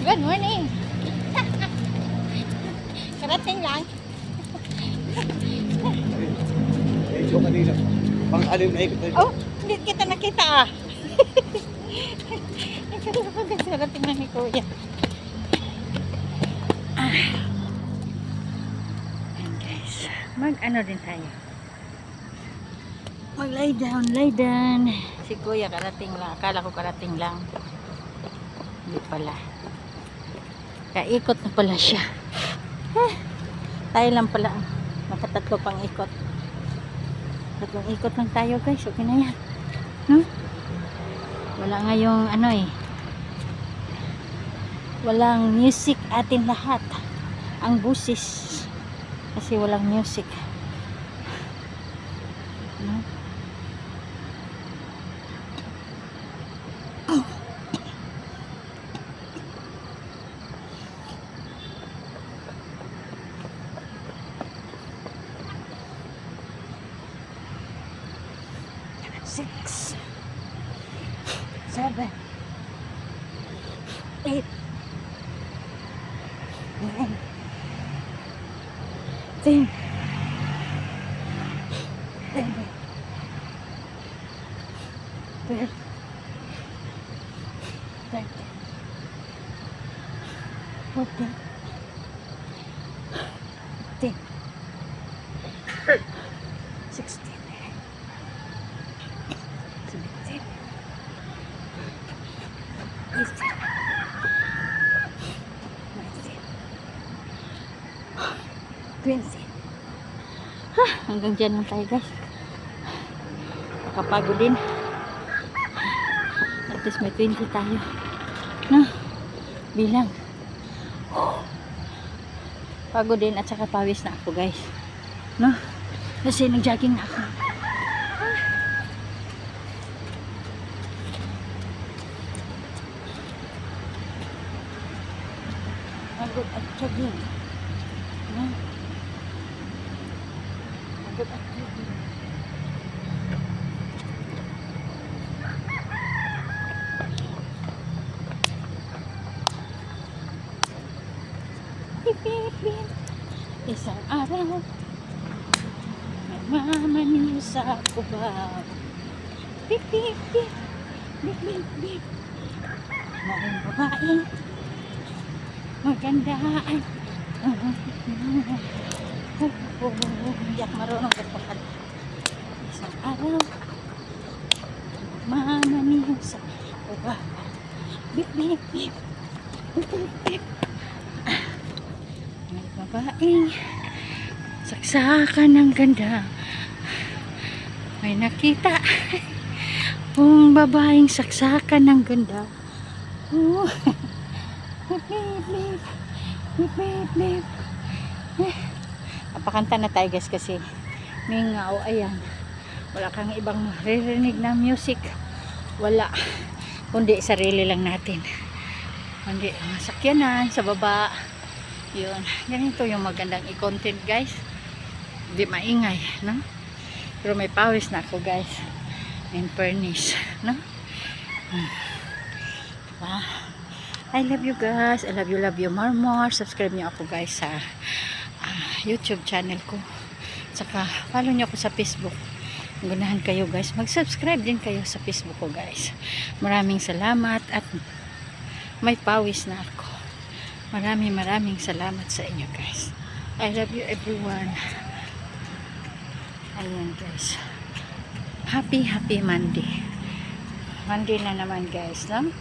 Good morning. Karating lang. Medyo kanina. Pang-alim na ikot. Oh, hindi kita nakita ah. Karating lang ni Kuya. Ayan guys. Mag-ano din tayo. Mag-lie down. Si Kuya karating lang. Akala ko karating lang. Hindi pala. Kaikot na pala siya. Tayo lang pala. Makatatlo pang ikot. Tatlong ikot lang tayo guys. Okay na yan. No? Wala nga yung ano eh. Walang music atin lahat. Ang busis. Kasi walang music. No? Six, 7, 8, 9, 10, 11, 12, 13, 14, 15, 16, 17, 18, 19, 20. Hanggang dyan lang tayo guys. Nakapagod din. At least may 20 tayo. No? Bilang. Pagod din at saka pawis na ako guys. No? Kasi nag-jogging na ako. Pagod at jogging. No? Pagod at jogging. Bip, bip, bip. Isang araw nagmamaniw sa kubaw. Bip, bip, bip. Bip, bip, bip. Maring babae magandaan. Iyak marunong kapag isang araw nagmamaniw sa kubaw. Bip, bip, bip. Bip, bip, bip. May babaeng saksakan ng ganda. May nakita kung babaeng saksakan ng ganda. Oh. Bip, bip, bip. Bip, bip, bip. Napakanta na tayo guys kasi mingaw. Ayan, wala kang ibang maririnig na music. Wala, kundi sarili lang natin. Kundi masakyanan sa baba. Yun, ganito yung magandang i-content guys. Hindi maingay, no? Pero may pawis na ako guys. And furnace, no? I love you guys. I love you more. Subscribe nyo ako guys sa YouTube channel ko. Saka follow nyo ako sa Facebook. Gunahan kayo guys. Mag-subscribe din kayo sa Facebook ko guys. Maraming salamat at may pawis na ako. Maraming salamat sa inyo guys. I love you everyone. Ayan guys. Happy Monday. Monday na naman guys, no?